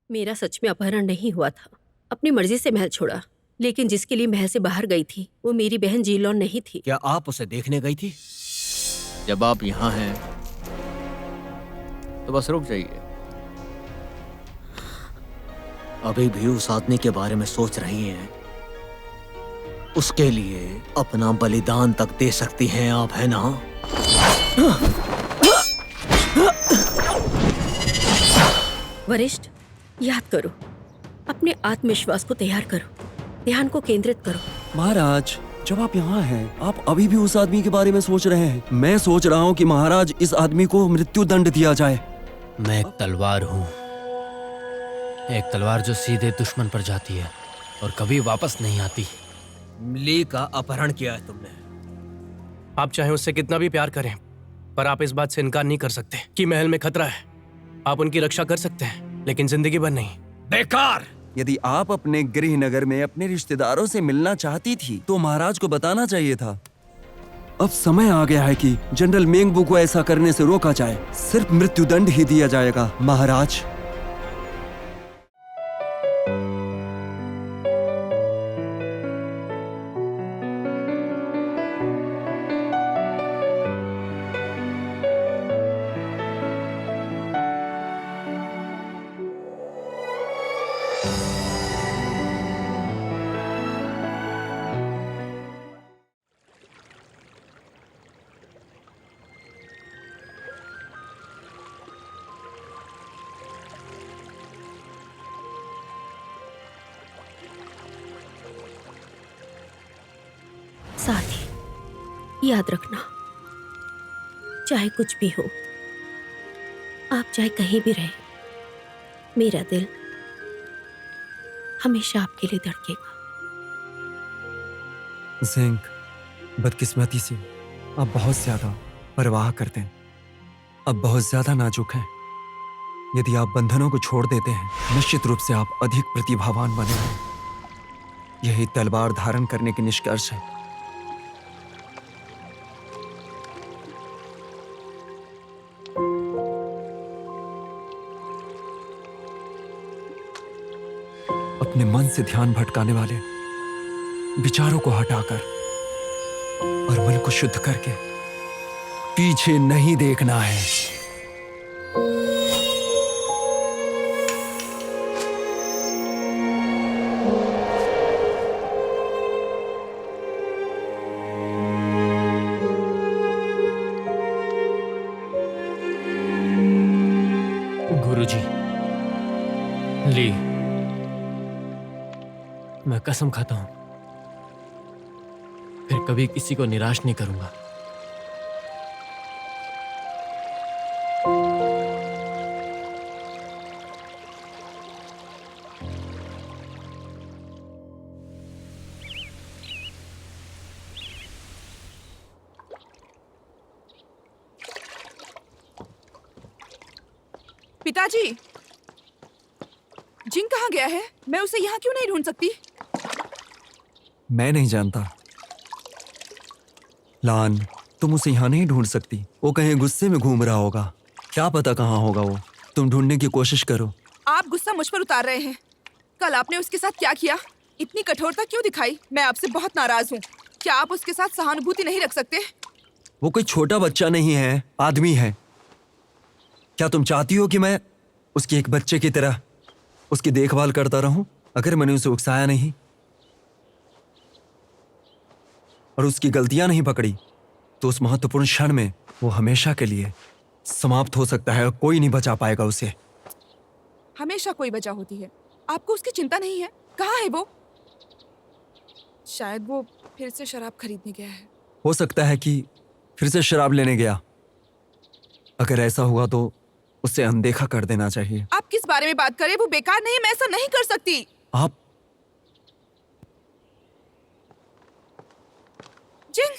मेरा सच में अपहरण नहीं हुआ था। अपनी मर्जी से महल छोड़ा, लेकिन जिसके लिए महल से बाहर गई थी वो मेरी बहन जीलॉन नहीं थी। क्या आप उसे देखने गई थी? जब आप यहाँ हैं तो बस रुक जाइए। अभी भी उस आदमी के बारे में सोच रही हैं? उसके लिए अपना बलिदान तक दे सकती हैं आप, है ना? वरिष्ठ, याद करो, अपने आत्मविश्वास को तैयार करो, ध्यान को केंद्रित करो। महाराज, जब आप यहाँ हैं, आप अभी भी उस आदमी के बारे में सोच रहे हैं। मैं सोच रहा हूँ कि महाराज इस आदमी को मृत्यु दंड दिया जाए। मैं एक तलवार हूँ, एक तलवार जो सीधे दुश्मन पर जाती है और कभी वापस नहीं आती। ली का अपहरण किया है तुमने। आप चाहे उससे कितना भी प्यार करें, पर आप इस बात से इनकार नहीं कर सकते कि महल में खतरा है। आप उनकी रक्षा कर सकते हैं, लेकिन जिंदगी भर नहीं। बेकार! यदि आप अपने गृह नगर में अपने रिश्तेदारों से मिलना चाहती थी तो महाराज को बताना चाहिए था। अब समय आ गया है कि जनरल मेंगबू को ऐसा करने से रोका जाए। सिर्फ मृत्युदंड ही दिया जाएगा महाराज। साथी, याद रखना, चाहे कुछ भी हो, आप चाहे कहीं भी रहे, मेरा दिल हमेशा आपके लिए धड़केगा। ज़ेंग, बदकिस्मती से आप बहुत ज्यादा परवाह करते हैं। अब बहुत ज्यादा नाजुक हैं। यदि आप बंधनों को छोड़ देते हैं, निश्चित रूप से आप अधिक प्रतिभावान बनेंगे। यही तलवार धारण करने के निष्कर्ष है। अपने मन से ध्यान भटकाने वाले विचारों को हटाकर और मन को शुद्ध करके पीछे नहीं देखना है। गुरुजी, ली, मैं कसम खाता हूं फिर कभी किसी को निराश नहीं करूंगा। पिताजी, जिंग कहाँ गया है? मैं उसे यहाँ क्यों नहीं ढूंढ सकती? मैं नहीं जानता। लान, तुम उसे यहाँ नहीं ढूंढ सकती। वो कहीं गुस्से में घूम रहा होगा। क्या पता कहाँ होगा वो। तुम ढूंढने की कोशिश करो। आप गुस्सा मुझ पर उतार रहे हैं। कल आपने उसके साथ क्या किया? इतनी कठोरता क्यों दिखाई? मैं आपसे बहुत नाराज हूँ। क्या आप उसके साथ सहानुभूति नहीं रख सकते? वो कोई छोटा बच्चा नहीं है, आदमी है। क्या तुम चाहती हो कि मैं उसकी एक बच्चे की तरह उसकी देखभाल करता रहूं? अगर मैंने उसे उकसाया नहीं और उसकी गलतियां नहीं पकड़ी तो उस महत्वपूर्ण क्षण में वो हमेशा के लिए समाप्त हो सकता है और कोई नहीं बचा पाएगा उसे। हमेशा कोई वजह होती है। आपको उसकी चिंता नहीं है? कहाँ है वो? शायद वो फिर से शराब खरीदने गया है। हो सकता है कि फिर से शराब लेने गया। अगर ऐसा हुआ तो उसे अनदेखा कर देना चाहिए। आप किस बारे में बात करें? वो बेकार नहीं, मैं ऐसा नहीं कर सकती। आप जिंग,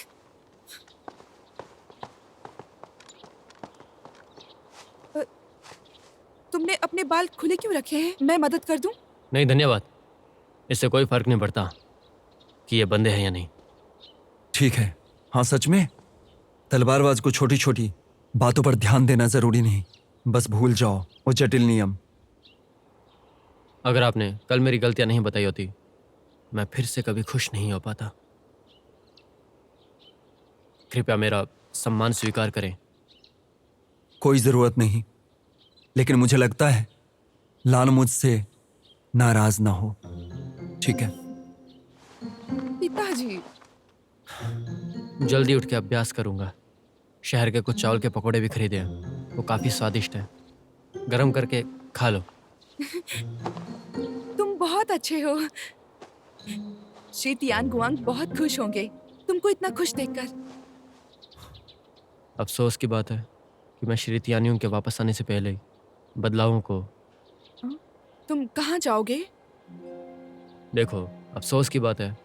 तुमने अपने बाल खुले क्यों रखे हैं? मैं मदद कर दूं? नहीं धन्यवाद, इससे कोई फर्क नहीं पड़ता कि ये बंदे हैं या नहीं। ठीक है। हाँ, सच में तलवारबाज को छोटी छोटी बातों पर ध्यान देना जरूरी नहीं। बस भूल जाओ वो जटिल नियम। अगर आपने कल मेरी गलतियां नहीं बताई होती, मैं फिर से कभी खुश नहीं हो पाता। कृपया मेरा सम्मान स्वीकार करें। कोई जरूरत नहीं, लेकिन मुझे लगता है लाल मुझसे नाराज ना हो, ठीक है? पिताजी, जल्दी उठ के अभ्यास करूंगा। शहर के कुछ चावल के पकौड़े भी खरीदे हैं, वो काफी स्वादिष्ट हैं। गरम करके खा लो। तुम बहुत अच्छे हो। श्री तियान गुआंग बहुत खुश होंगे तुमको इतना खुश देखकर। अफसोस की बात है कि मैं श्री तियानियों के वापस आने से पहले ही बदलावों को... तुम कहाँ जाओगे? देखो, अफसोस की बात है,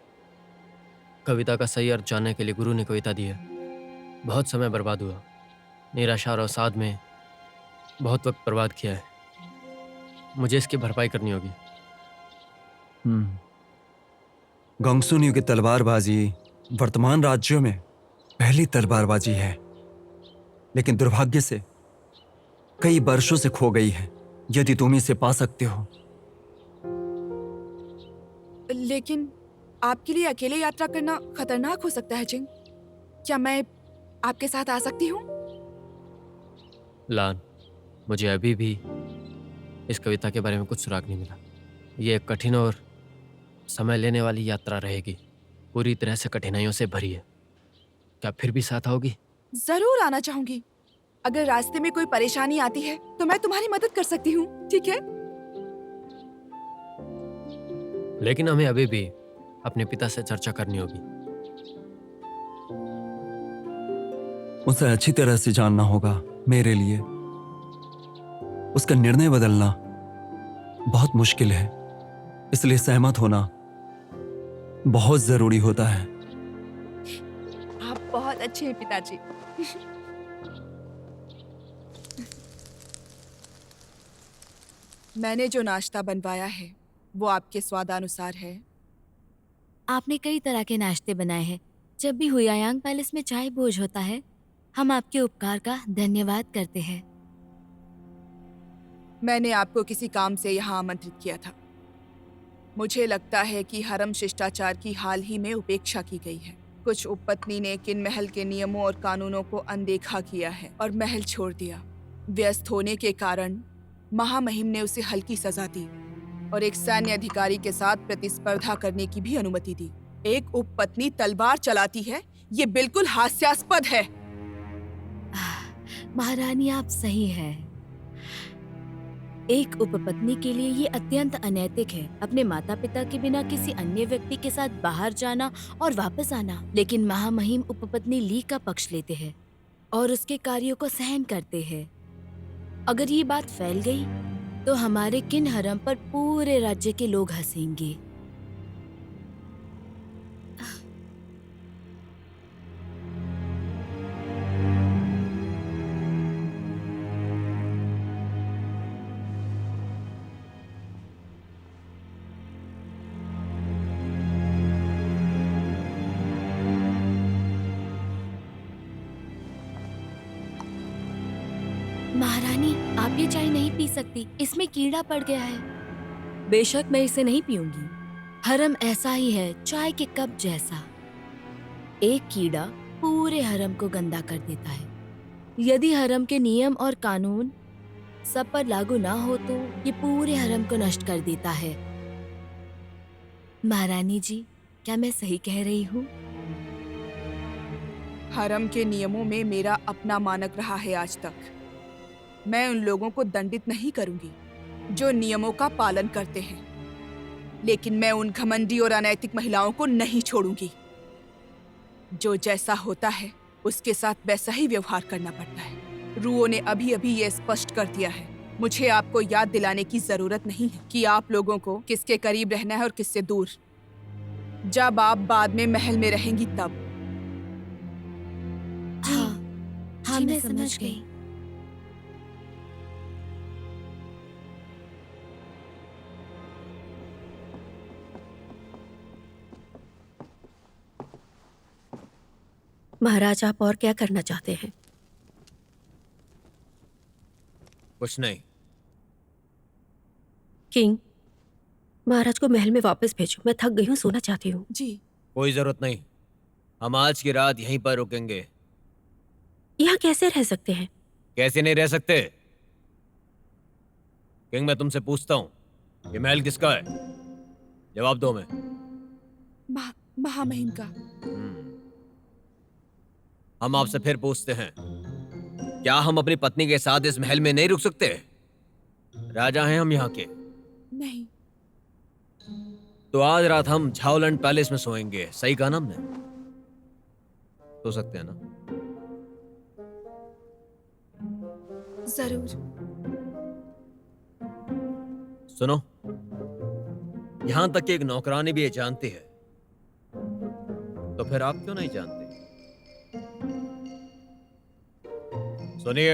कविता का सही अर्थ जानने के लिए गुरु ने कविता दी है। बहुत समय बर्बाद हुआ, निराशा और अवसाद में बहुत वक्त बर्बाद किया है। मुझे इसकी भरपाई करनी होगी। गंगसुनियों की तलवारबाजी वर्तमान राज्यों में पहली तलवारबाजी है, लेकिन दुर्भाग्य से कई वर्षों से खो गई है। यदि तुम इसे पा सकते हो। लेकिन आपके लिए अकेले यात्रा करना खतरनाक हो सकता है जिंग। क्या मैं आपके साथ आ सकती हूँ? लान, मुझे अभी भी इस कविता के बारे में कुछ सुराग नहीं मिला। ये एक कठिन और समय लेने वाली यात्रा रहेगी, पूरी तरह से कठिनाइयों से भरी है। क्या फिर भी साथ आओगी? जरूर आना चाहूंगी। अगर रास्ते में कोई परेशानी आती है तो मैं तुम्हारी मदद कर सकती हूँ, ठीक है? लेकिन हमें अभी भी अपने पिता से चर्चा करनी होगी। उसे अच्छी तरह से जानना होगा। मेरे लिए उसका निर्णय बदलना बहुत मुश्किल है, इसलिए सहमत होना बहुत जरूरी होता है। आप बहुत अच्छे हैं पिताजी। मैंने जो नाश्ता बनवाया है वो आपके स्वादानुसार है। आपने कई तरह के नाश्ते बनाए हैं। जब भी हुयायांग पैलेस में चाय भोज होता है, हम आपके उपकार का धन्यवाद करते हैं। मैंने आपको किसी काम से यहाँ आमंत्रित किया था। मुझे लगता है कि हरम शिष्टाचार की हाल ही में उपेक्षा की गई है। कुछ उपपत्नी ने किन महल के नियमों और कानूनों को अनदेखा किया है और महल छोड़ दिया। व्यस्त होने के कारण महामहिम ने उसे हल्की सजा दी और एक सैन्य अधिकारी के साथ प्रतिस्पर्धा करने की भी अनुमति दी। एक उपपत्नी तलवार चलाती है, ये बिल्कुल हास्यास्पद है। महारानी, आप सही हैं। एक उपपत्नी के लिए ये अत्यंत अनैतिक है, अपने माता पिता के बिना किसी अन्य व्यक्ति के साथ बाहर जाना और वापस आना। लेकिन महामहिम उपपत्नी ली का पक्ष लेते हैं और उसके कार्यों को सहन करते हैं। अगर ये बात फैल गई तो हमारे किन हरम पर पूरे राज्य के लोग हंसेंगे। महारानी, आप ये चाय नहीं पी सकती, इसमें कीड़ा पड़ गया है। बेशक मैं इसे नहीं पीऊंगी। हरम ऐसा ही है, चाय के कप जैसा। एक कीड़ा पूरे हरम को गंदा कर देता है। यदि हरम के नियम और कानून सब पर लागू ना हो तो ये पूरे हरम को नष्ट कर देता है। महारानी जी, क्या मैं सही कह रही हूँ? हरम के नियमों में मेरा अपना मानक रहा है आज तक। मैं उन लोगों को दंडित नहीं करूंगी जो नियमों का पालन करते हैं, लेकिन मैं उन घमंडी और अनैतिक महिलाओं को नहीं छोड़ूंगी। जो जैसा होता है उसके साथ वैसा ही व्यवहार करना पड़ता है। रूओ ने अभी अभी ये स्पष्ट कर दिया है। मुझे आपको याद दिलाने की जरूरत नहीं है कि आप लोगों को किसके करीब रहना है और किससे दूर। जब आप बाद में महल में रहेंगी तब। हाँ, मैं समझ गई। महाराज, आप और क्या करना चाहते हैं? कुछ नहीं। किंग, महाराज को महल में वापस भेजो, मैं थक गई हूँ, सोना चाहती हूँ। जी। कोई जरूरत नहीं, हम आज की रात यहीं पर रुकेंगे। यहाँ कैसे रह सकते हैं? कैसे नहीं रह सकते? किंग, मैं तुमसे पूछता हूँ, ये महल किसका है? जवाब दो। मैं महामहिम का। हम आपसे फिर पूछते हैं, क्या हम अपनी पत्नी के साथ इस महल में नहीं रुक सकते? राजा हैं हम यहाँ के। नहीं। तो आज रात हम झाओलैंड पैलेस में सोएंगे। सही कहा ना हमने? सो सकते हैं ना? जरूर। सुनो, यहां तक कि एक नौकरानी भी ये जानती है, तो फिर आप क्यों नहीं जानते? सुनिए,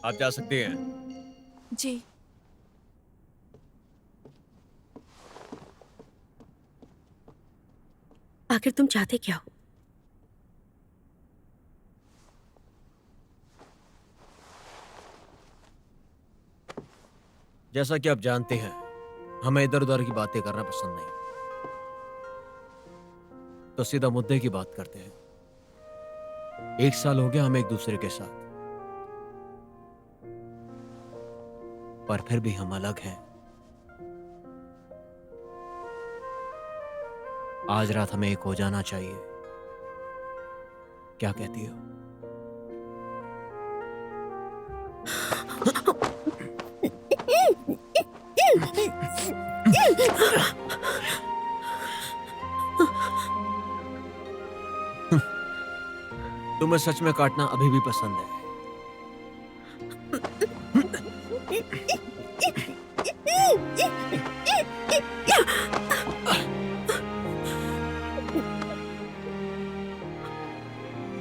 आप जा सकती हैं। जी। आखिर तुम चाहते क्या हो? जैसा कि आप जानते हैं, हमें इधर उधर की बातें करना पसंद नहीं, तो सीधा मुद्दे की बात करते हैं। 1 साल हो गया हमें एक दूसरे के साथ, पर फिर भी हम अलग हैं। आज रात हमें एक हो जाना चाहिए। क्या कहती हो? तुम्हें सच में काटना अभी भी पसंद है?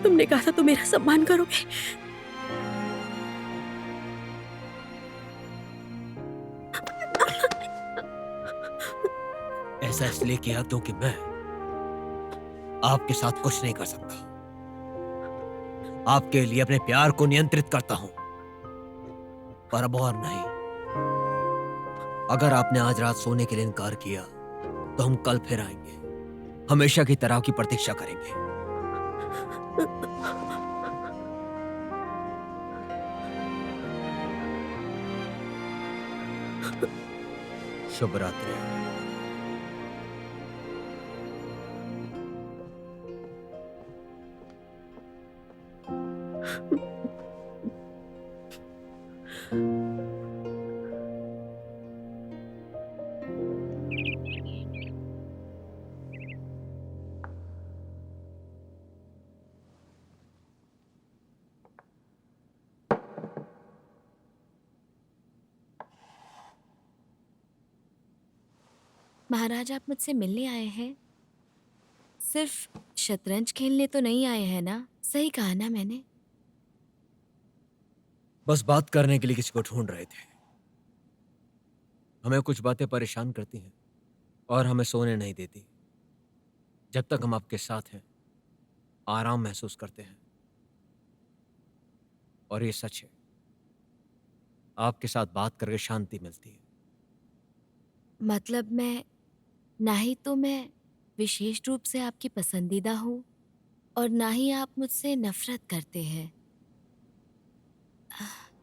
तुमने कहा था तुम मेरा सम्मान करोगे। ऐसा इसलिए किया क्योंकि मैं आपके साथ कुछ नहीं कर सकता। आपके लिए अपने प्यार को नियंत्रित करता हूं, पर अब और नहीं। अगर आपने आज रात सोने के लिए इनकार किया, तो हम कल फिर आएंगे, हमेशा की तरह की प्रतीक्षा करेंगे। शुभ रात्रि। महाराज, आप मुझसे मिलने आए हैं? सिर्फ शतरंज खेलने तो नहीं आए हैं ना? सही कहा ना मैंने? बस बात करने के लिए किसी को ढूंढ रहे थे। हमें कुछ बातें परेशान करती हैं और हमें सोने नहीं देती। जब तक हम आपके साथ हैं, आराम महसूस करते हैं। और ये सच है, आपके साथ बात करके शांति मिलती है। मतलब ना ही तो मैं विशेष रूप से आपकी पसंदीदा हूँ, और ना ही आप मुझसे नफरत करते हैं।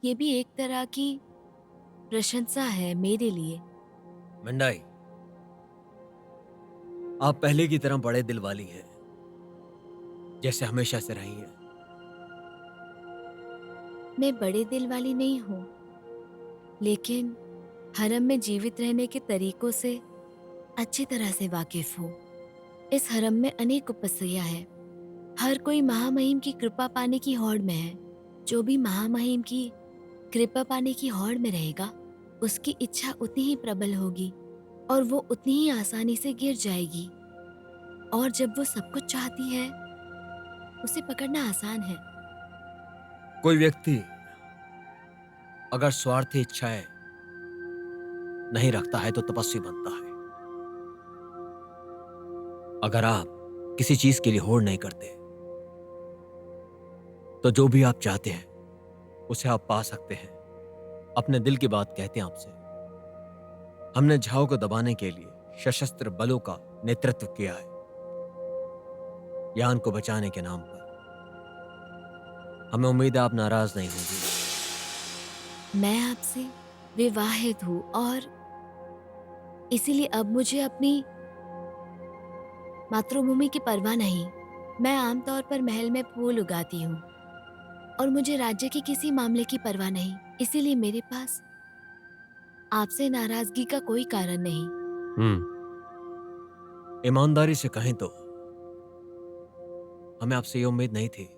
ये भी एक तरह की प्रशंसा है मेरे लिए। मंडाई, आप पहले की तरह बड़े दिल वाली हैं, जैसे हमेशा से रही हैं। मैं बड़े दिल वाली नहीं हूँ, लेकिन हरम में जीवित रहने के तरीकों से अच्छी तरह से वाकिफ हूँ। इस हरम में अनेक उपस्या है। हर कोई महामहिम की कृपा पाने की होड़ में है। जो भी महामहिम की कृपा पाने की होड़ में रहेगा, उसकी इच्छा उतनी ही प्रबल होगी और वो उतनी ही आसानी से गिर जाएगी। और जब वो सब कुछ चाहती है, उसे पकड़ना आसान है। कोई व्यक्ति अगर स्वार्थी इच्छाएं नहीं रखता है तो तपस्वी बनता है। अगर आप किसी चीज के लिए होड़ नहीं करते, तो जो भी आप चाहते हैं उसे आप पा सकते हैं। अपने दिल की बात कहते हैं आपसे, हमने झाओ को दबाने के लिए सशस्त्र बलों का नेतृत्व किया है, यान को बचाने के नाम पर। हमें उम्मीद है आप नाराज नहीं होंगे। मैं आपसे विवाहित हूँ और इसीलिए अब मुझे अपनी मातृभूमि की परवाह नहीं। मैं आमतौर पर महल में फूल उगाती हूँ और मुझे राज्य के किसी मामले की परवाह नहीं। इसीलिए मेरे पास आपसे नाराजगी का कोई कारण नहीं। ईमानदारी से कहें तो हमें आपसे ये उम्मीद नहीं थी।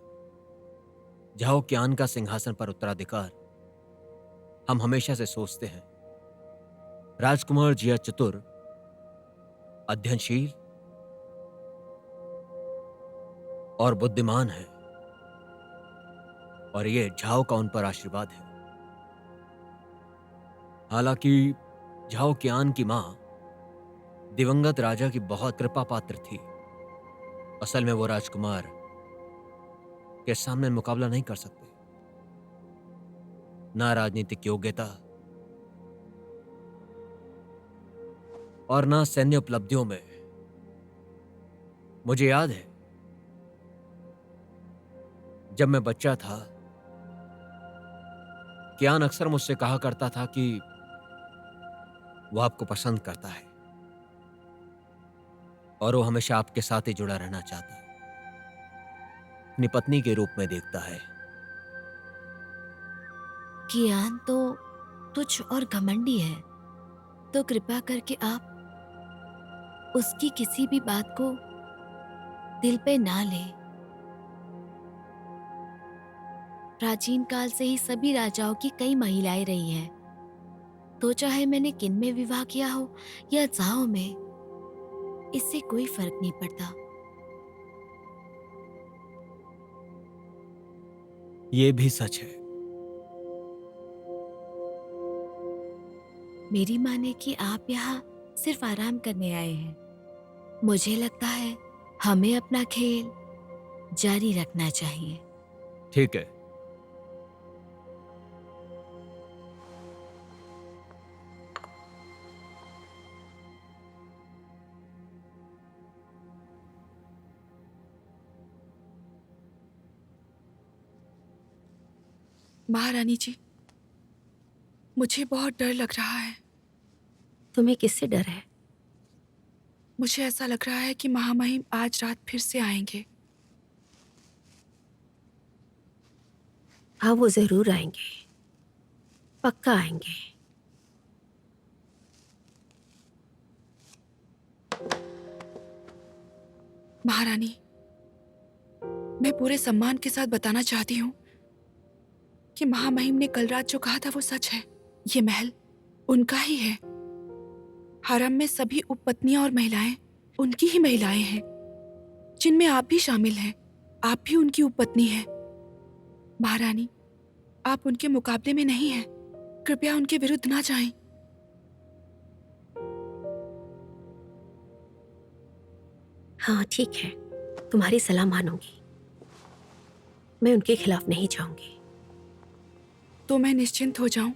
झाओ क्यान का सिंहासन पर उत्तराधिकार हम हमेशा से सोचते हैं। राजकुमार जिया चतुर, अध्ययनशील और बुद्धिमान है, और ये झाओ का उन पर आशीर्वाद है। हालांकि झाओ क्यान की मां दिवंगत राजा की बहुत कृपा पात्र थी। असल में वो राजकुमार के सामने मुकाबला नहीं कर सकते। ना राजनीतिक योग्यता और ना सैन्य उपलब्धियों में। मुझे याद है जब मैं बच्चा था, क्यान अक्सर मुझसे कहा करता था कि वो आपको पसंद करता है और वो हमेशा आपके साथ ही जुड़ा रहना चाहता है, अपनी पत्नी के रूप में देखता है। कियान तो तुच्छ और घमंडी है, तो कृपया करके आप उसकी किसी भी बात को दिल पे ना ले। प्राचीन काल से ही सभी राजाओं की कई महिलाएं रही हैं, तो चाहे मैंने किन में विवाह किया हो या झाओ में, इससे कोई फर्क नहीं पड़ता। ये भी सच है। मेरी माने कि आप यहाँ सिर्फ आराम करने आए हैं। मुझे लगता है हमें अपना खेल जारी रखना चाहिए। ठीक है। महारानी जी, मुझे बहुत डर लग रहा है। तुम्हें किससे डर है? मुझे ऐसा लग रहा है कि महामहिम आज रात फिर से आएंगे। हाँ, वो जरूर आएंगे, पक्का आएंगे। महारानी, मैं पूरे सम्मान के साथ बताना चाहती हूँ कि महामहिम ने कल रात जो कहा था वो सच है। ये महल उनका ही है। हरम में सभी उपपत्नियां और महिलाएं उनकी ही महिलाएं हैं, जिनमें आप भी शामिल हैं। आप भी उनकी उपपत्नी हैं। महारानी, आप उनके मुकाबले में नहीं हैं। कृपया उनके विरुद्ध ना जाएं। हाँ ठीक है, तुम्हारी सलाह मानूंगी। मैं उनके खिलाफ नहीं जाऊंगी। तो मैं निश्चिंत हो जाऊं?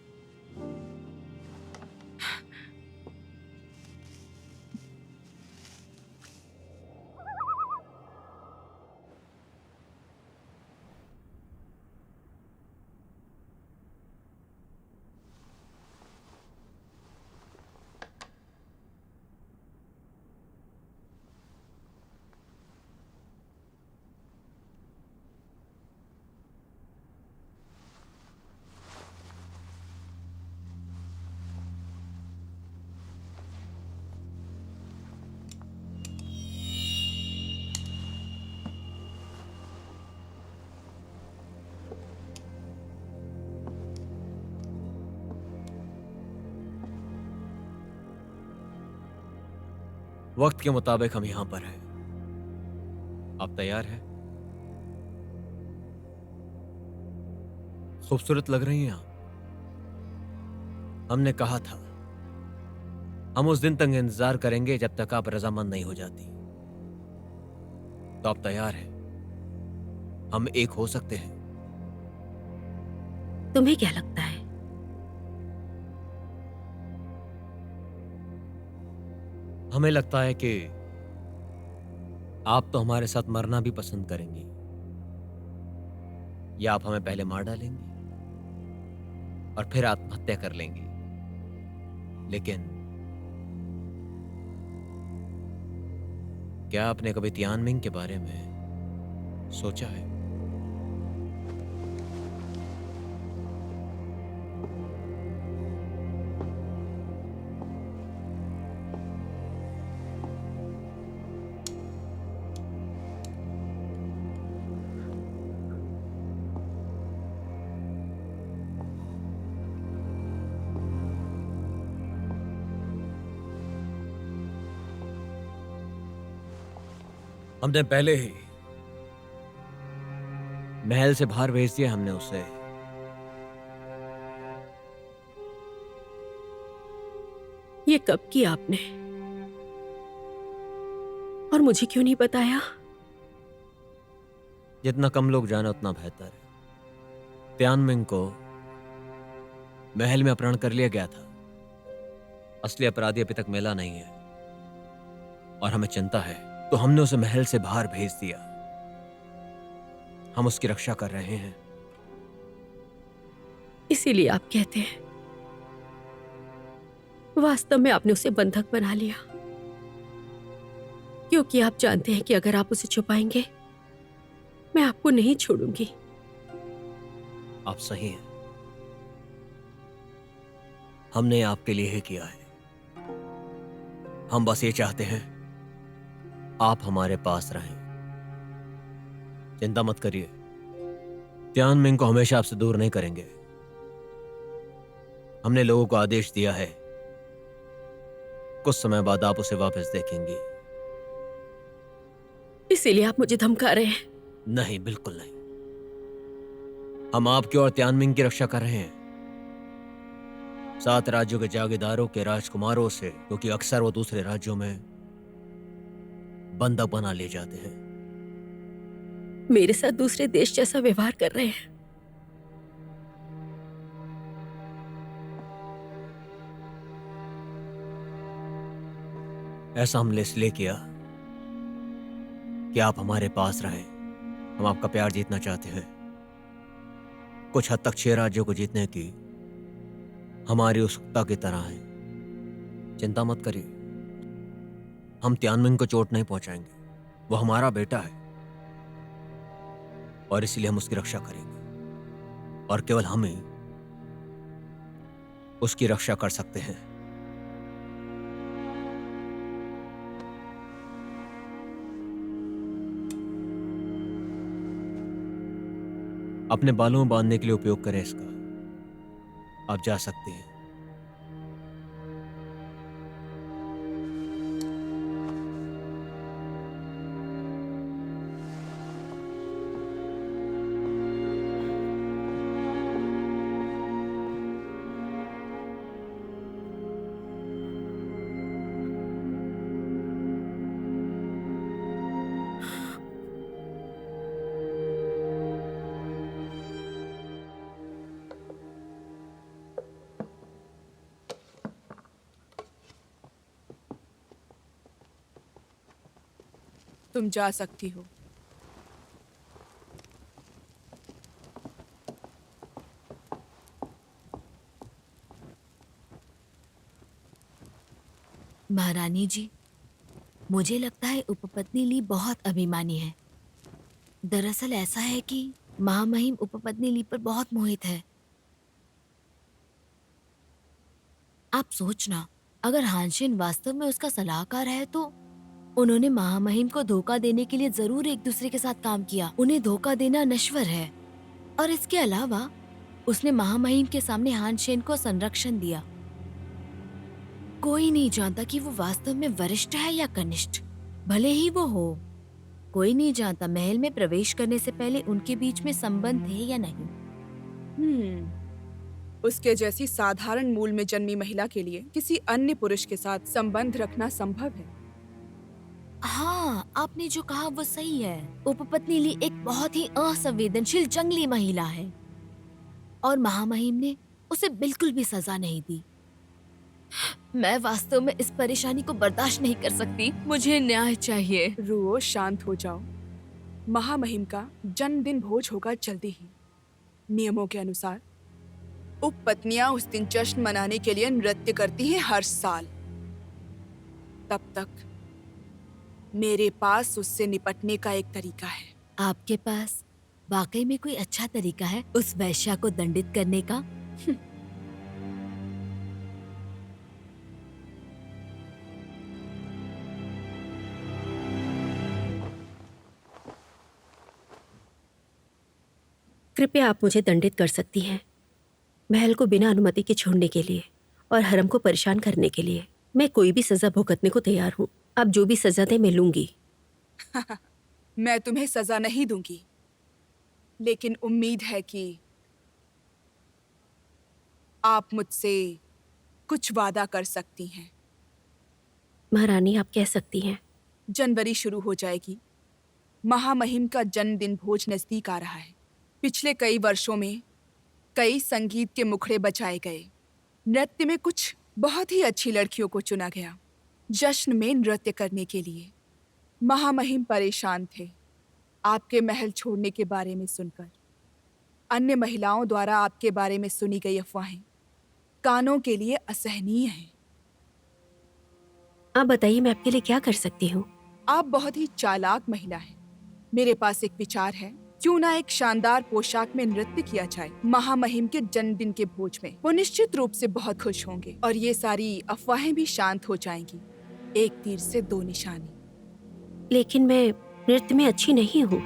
वक्त के मुताबिक हम यहां पर हैं। आप तैयार हैं? खूबसूरत लग रही हैं आप। हमने कहा था हम उस दिन तक इंतजार करेंगे जब तक आप रजामंद नहीं हो जाती। तो आप तैयार हैं? हम एक हो सकते हैं। तुम्हें क्या लगता है? हमें लगता है कि आप तो हमारे साथ मरना भी पसंद करेंगी, या आप हमें पहले मार डालेंगी और फिर आत्महत्या कर लेंगी। लेकिन क्या आपने कभी तियानमिंग के बारे में सोचा है? हमने पहले ही महल से बाहर भेज दिया हमने उसे। ये कब किया आपने? और मुझे क्यों नहीं बताया? जितना कम लोग जाने उतना बेहतर है। तियानमिंग को महल में अपहरण कर लिया गया था। असली अपराधी अभी तक मिला नहीं है और हमें चिंता है, तो हमने उसे महल से बाहर भेज दिया। हम उसकी रक्षा कर रहे हैं। इसीलिए आप कहते हैं वास्तव में आपने उसे बंधक बना लिया, क्योंकि आप जानते हैं कि अगर आप उसे छुपाएंगे मैं आपको नहीं छोड़ूंगी। आप सही हैं। हमने आपके लिए ही किया है। हम बस ये चाहते हैं आप हमारे पास रहें। चिंता मत करिए, तियानमिंग को हमेशा आपसे दूर नहीं करेंगे। हमने लोगों को आदेश दिया है, कुछ समय बाद आप उसे वापस देखेंगी। इसीलिए आप मुझे धमका रहे हैं? नहीं, बिल्कुल नहीं। हम आपकी और तियानमिंग की रक्षा कर रहे हैं, 7 राज्यों के जागीरदारों के राजकुमारों से, क्योंकि अक्सर वो दूसरे राज्यों में बंधक बना ले जाते हैं। मेरे साथ दूसरे देश जैसा व्यवहार कर रहे हैं। ऐसा हमने इसलिए किया कि आप हमारे पास रहें। हम आपका प्यार जीतना चाहते हैं। कुछ हद तक 6 राज्यों को जीतने की हमारी उत्सुकता की तरह है। चिंता मत करिए, हम तियानमिंग को चोट नहीं पहुंचाएंगे। वो हमारा बेटा है और इसलिए हम उसकी रक्षा करेंगे, और केवल हम ही उसकी रक्षा कर सकते हैं। अपने बालों में बांधने के लिए उपयोग करें इसका। आप जा सकते हैं। तुम जा सकती हो। महारानी जी, मुझे लगता है उपपत्नी ली बहुत अभिमानी है। दरअसल ऐसा है कि महामहिम उपपत्नी ली पर बहुत मोहित है। आप सोचना, अगर हानशिन वास्तव में उसका सलाहकार है तो उन्होंने महामहिम को धोखा देने के लिए जरूर एक दूसरे के साथ काम किया। उन्हें धोखा देना नश्वर है, और इसके अलावा उसने महामहिम के सामने हानशिन को संरक्षण दिया। कोई नहीं जानता कि वो वास्तव में वरिष्ठ है या कनिष्ठ, भले ही वो हो। कोई नहीं जानता महल में प्रवेश करने से पहले उनके बीच में संबंध थे या नहीं। उसके जैसी साधारण मूल में जन्मी महिला के लिए किसी अन्य पुरुष के साथ संबंध रखना संभव है। हाँ, आपने जो कहा वो सही है। उपपत्नी ली एक बहुत ही असंवेदनशील जंगली महिला है, और महामहिम ने उसे बिल्कुल भी सजा नहीं दी। मैं वास्तव में इस परेशानी को बर्दाश्त नहीं कर सकती। मुझे न्याय चाहिए। रुओ, शांत हो जाओ। महामहिम का जन्मदिन भोज होगा जल्दी ही। नियमों के अनुसार उपपत्नियां उस दिन जश्न मनाने के लिए नृत्य करती हैं हर साल। तब तक मेरे पास उससे निपटने का एक तरीका है। आपके पास वाकई में कोई अच्छा तरीका है उस वैश्या को दंडित करने का? कृपया आप मुझे दंडित कर सकती हैं, महल को बिना अनुमति के छोड़ने के लिए और हरम को परेशान करने के लिए। मैं कोई भी सजा भुगतने को तैयार हूँ। आप जो भी सजा दें मैं लूंगी। मैं तुम्हें सजा नहीं दूंगी, लेकिन उम्मीद है कि आप मुझसे कुछ वादा कर सकती हैं। महारानी, आप कह सकती हैं। जनवरी शुरू हो जाएगी। महामहिम का जन्मदिन भोज नजदीक आ रहा है। पिछले कई वर्षों में कई संगीत के मुखड़े बजाए गए। नृत्य में कुछ बहुत ही अच्छी लड़कियों को चुना गया जश्न में नृत्य करने के लिए। महामहिम परेशान थे आपके महल छोड़ने के बारे में सुनकर। अन्य महिलाओं द्वारा आपके बारे में सुनी गई अफवाहें कानों के लिए असहनीय हैं। आप बताइए, मैं आपके लिए क्या कर सकती हूँ? आप बहुत ही चालाक महिला हैं। मेरे पास एक विचार है, क्यों ना एक शानदार पोशाक में नृत्य किया जाए महामहिम के जन्मदिन के भोज में। वो निश्चित रूप से बहुत खुश होंगे और ये सारी अफवाहें भी शांत हो जाएंगी। एक तीर से दो निशाने। लेकिन मैं नृत्य में अच्छी नहीं हूँ।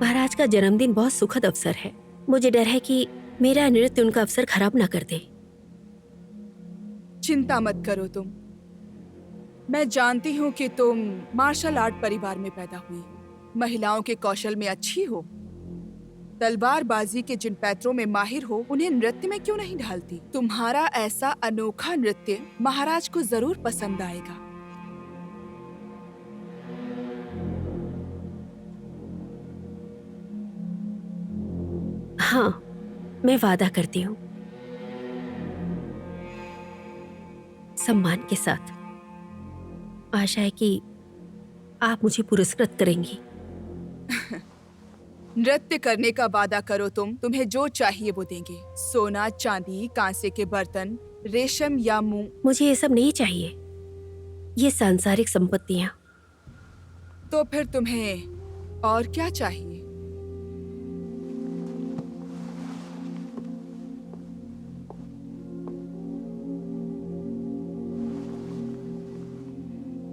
महाराज का जन्मदिन बहुत सुखद अवसर है। मुझे डर है कि मेरा नृत्य उनका अवसर खराब ना कर दे। चिंता मत करो तुम। मैं जानती हूँ कि तुम मार्शल आर्ट परिवार में पैदा हुई, महिलाओं के कौशल में अच्छी हो, तलवारबाजी के जिन पैतरों में माहिर हो, उन्हें नृत्य में क्यों नहीं ढालती? तुम्हारा ऐसा अनोखा नृत्य महाराज को जरूर पसंद आएगा। हाँ, मैं वादा करती हूँ, सम्मान के साथ। आशा है कि आप मुझे पुरस्कृत करेंगी। नृत्य करने का वादा करो तुम। तुम्हें जो चाहिए वो देंगे। सोना, चांदी, कांसे के बर्तन, रेशम या मूंग। मुझे ये सब नहीं चाहिए, ये सांसारिक संपत्तियां। तो फिर तुम्हें और क्या चाहिए?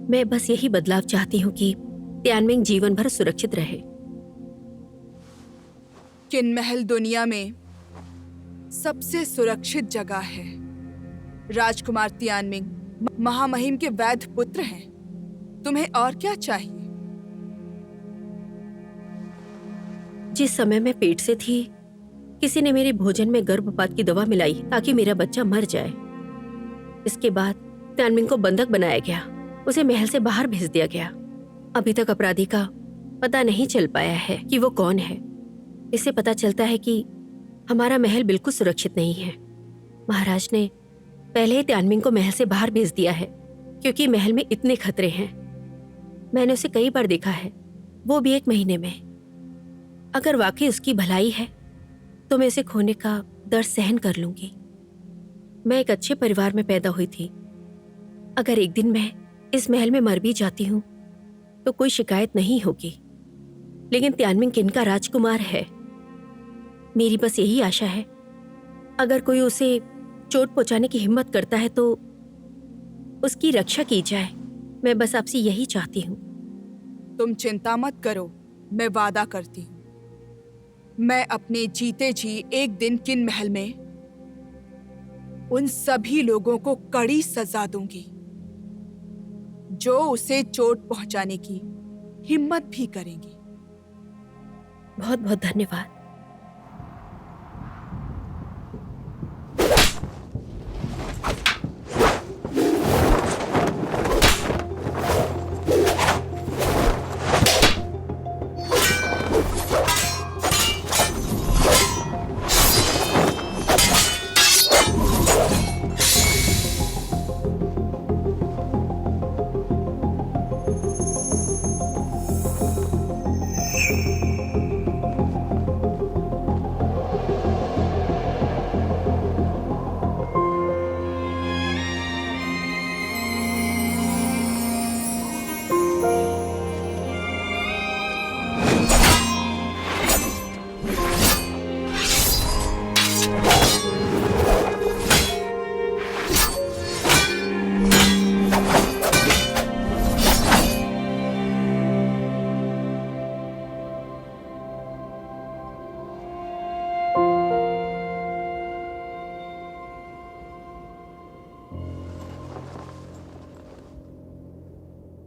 मैं बस यही बदलाव चाहती हूँ कि त्यानमेंग जीवन भर सुरक्षित रहे। किन महल दुनिया में सबसे सुरक्षित जगह है। राजकुमार त्यानमेंग महामहिम के वैध पुत्र हैं। तुम्हें और क्या चाहिए? जिस समय मैं पेट से थी, किसी ने मेरे भोजन में गर्भपात की दवा मिलाई ताकि मेरा बच्चा मर जाए। इसके बाद त्यानमेंग को बंधक बनाया गया, उसे महल से बाहर भेज दिया गया। अभी तक अपराधी का पता नहीं चल पाया है कि वो कौन है। इससे पता चलता है कि हमारा महल बिल्कुल सुरक्षित नहीं है। महाराज ने पहले ही त्यानमेंग को महल से बाहर भेज दिया है क्योंकि महल में इतने खतरे हैं। मैंने उसे कई बार देखा है, वो भी 1 महीने में। अगर वाकई उसकी भलाई है तो मैं उसे खोने का दर्द सहन कर लूंगी। मैं एक अच्छे परिवार में पैदा हुई थी। अगर एक दिन मैं इस महल में मर भी जाती हूँ तो कोई शिकायत नहीं होगी। लेकिन त्यानमेंग किनका राजकुमार है। मेरी बस यही आशा है, अगर कोई उसे चोट पहुंचाने की हिम्मत करता है तो उसकी रक्षा की जाए। मैं बस आपसे यही चाहती हूँ। तुम चिंता मत करो, मैं वादा करती हूँ, मैं अपने जीते जी एक दिन किन महल में उन सभी लोगों को कड़ी सजा दूंगी जो उसे चोट पहुंचाने की हिम्मत भी करेंगी। बहुत बहुत धन्यवाद।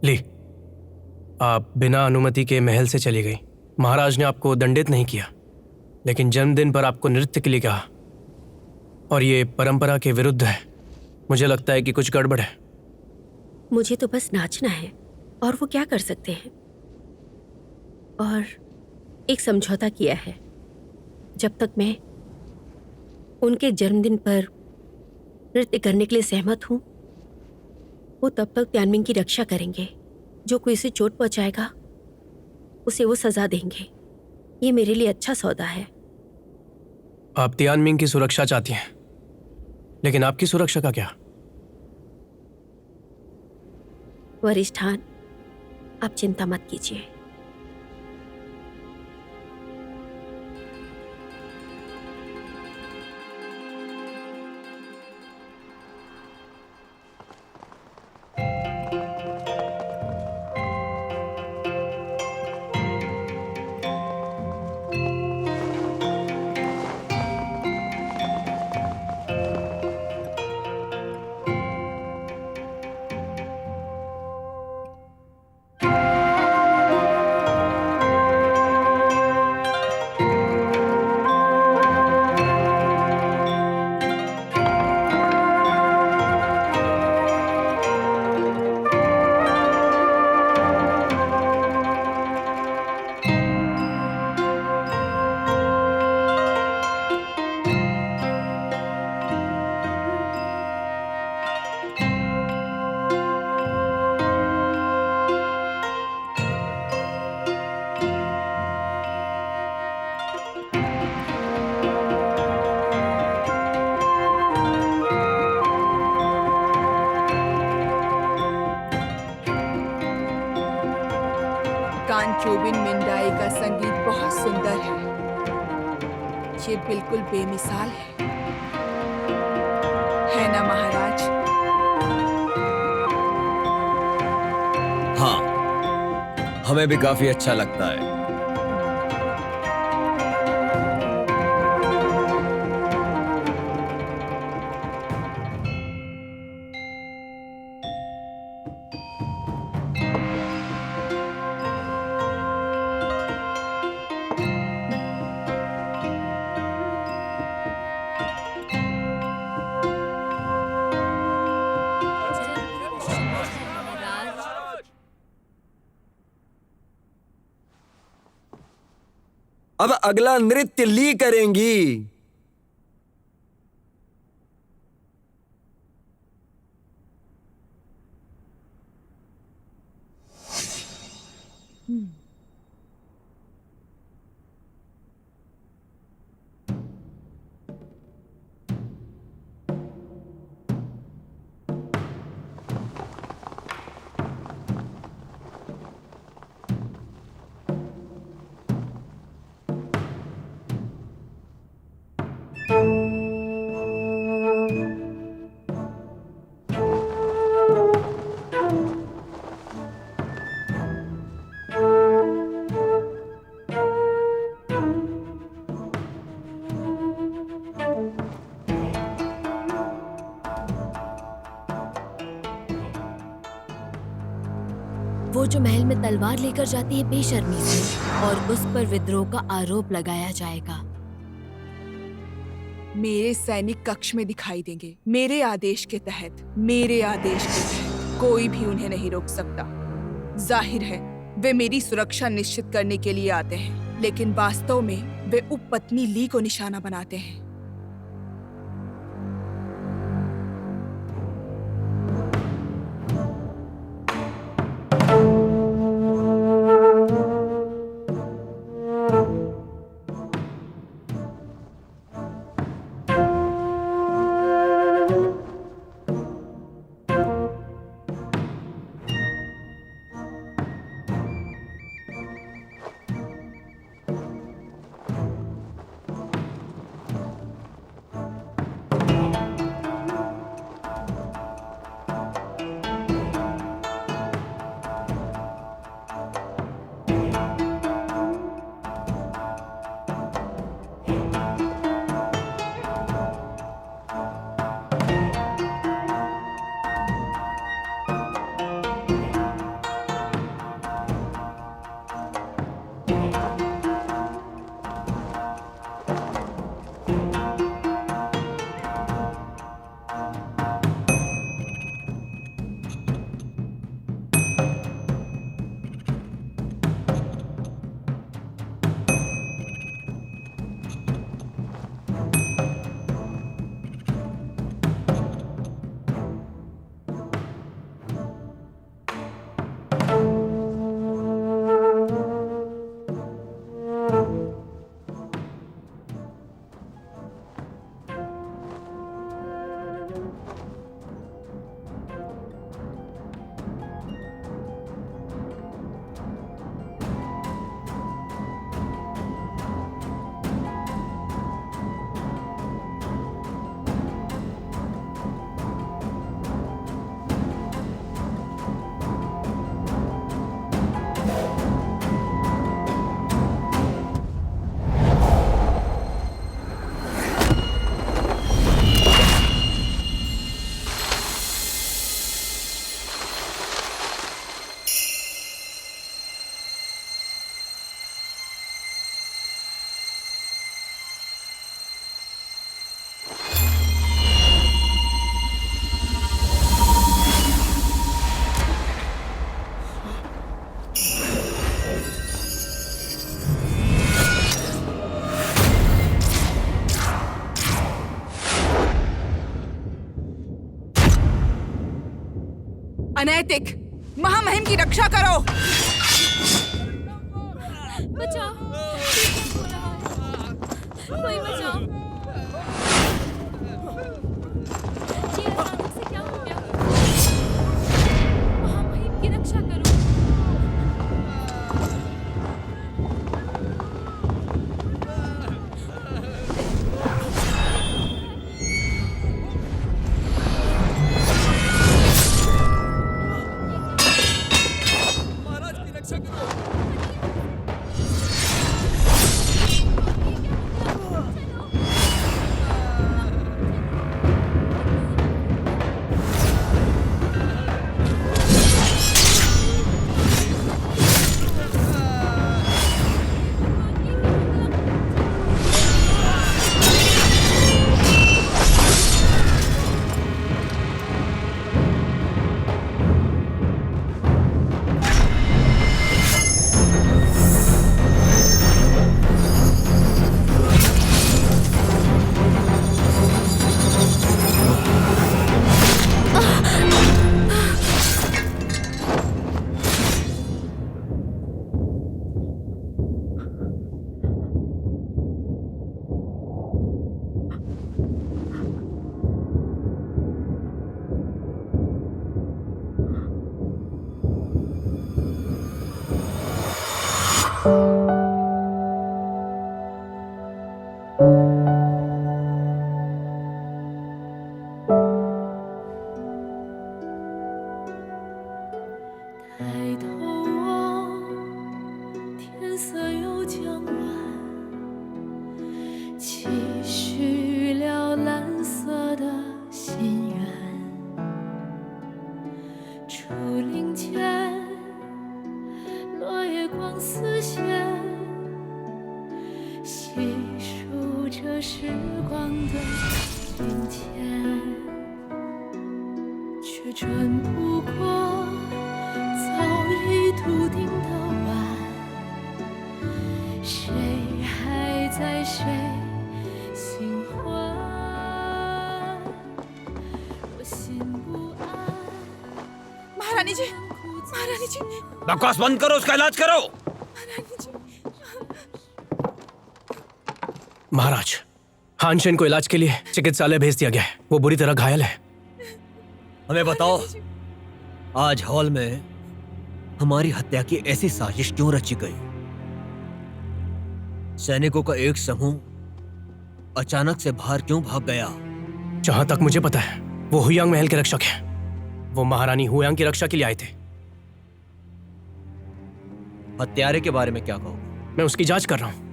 ली, आप बिना अनुमति के महल से चली गई। महाराज ने आपको दंडित नहीं किया, लेकिन जन्मदिन पर आपको नृत्य के लिए कहा, और ये परंपरा के विरुद्ध है। मुझे लगता है कि कुछ गड़बड़ है। मुझे तो बस नाचना है, और वो क्या कर सकते हैं। और एक समझौता किया है, जब तक मैं उनके जन्मदिन पर नृत्य करने के लिए सहमत हूं, वो तब तक त्यानमिंग की रक्षा करेंगे। जो कोई उसे चोट पहुंचाएगा उसे वो सजा देंगे। ये मेरे लिए अच्छा सौदा है। आप तियानमिंग की सुरक्षा चाहती हैं, लेकिन आपकी सुरक्षा का क्या? वरिष्ठान, आप चिंता मत कीजिए। कांचोबिन मिंडाई का संगीत बहुत सुंदर है। ये बिल्कुल बेमिसाल है ना महाराज? हाँ, हमें भी काफी अच्छा लगता है। अब अगला नृत्य ली करेंगी। वो जो महल में तलवार लेकर जाती है बेशर्मी से, और उस पर विद्रोह का आरोप लगाया जाएगा। मेरे सैनिक कक्ष में दिखाई देंगे। मेरे आदेश के तहत, मेरे आदेश के तहत कोई भी उन्हें नहीं रोक सकता। जाहिर है वे मेरी सुरक्षा निश्चित करने के लिए आते हैं, लेकिन वास्तव में वे उपपत्नी ली को निशाना बनाते हैं। अनैतिक, महामहिम की रक्षा करो। बचाओ, कोई बचाओ। ये अचानक से क्या हो गया? महामहिम की रक्षा करो। महारानी जी, महारानी जी, बकवास बंद करो, उसका इलाज करो। महाराज, हानशेन को इलाज के लिए चिकित्सालय भेज दिया गया है। वो बुरी तरह घायल है। हमें बताओ, आज हॉल में हमारी हत्या की ऐसी साजिश क्यों रची गई? सैनिकों का एक समूह अचानक से बाहर क्यों भाग गया? जहां तक मुझे पता है, वो हुयांग महल के रक्षक हैं। वो महारानी हुयांग की रक्षा के लिए आए थे। हत्यारे के बारे में क्या कहो? मैं उसकी जांच कर रहा हूं।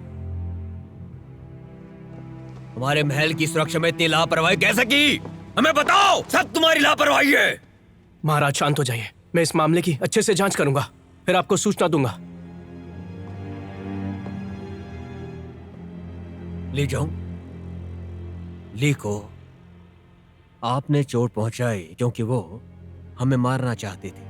हमारे महल की सुरक्षा में इतनी लापरवाही कैसे की? हमें बताओ, सब तुम्हारी लापरवाही है। महाराज शांत हो जाइए, मैं इस मामले की अच्छे से जांच करूंगा, फिर आपको सूचना दूंगा। ली जोंग, ली को आपने चोट पहुंचाई क्योंकि वो हमें मारना चाहती थी।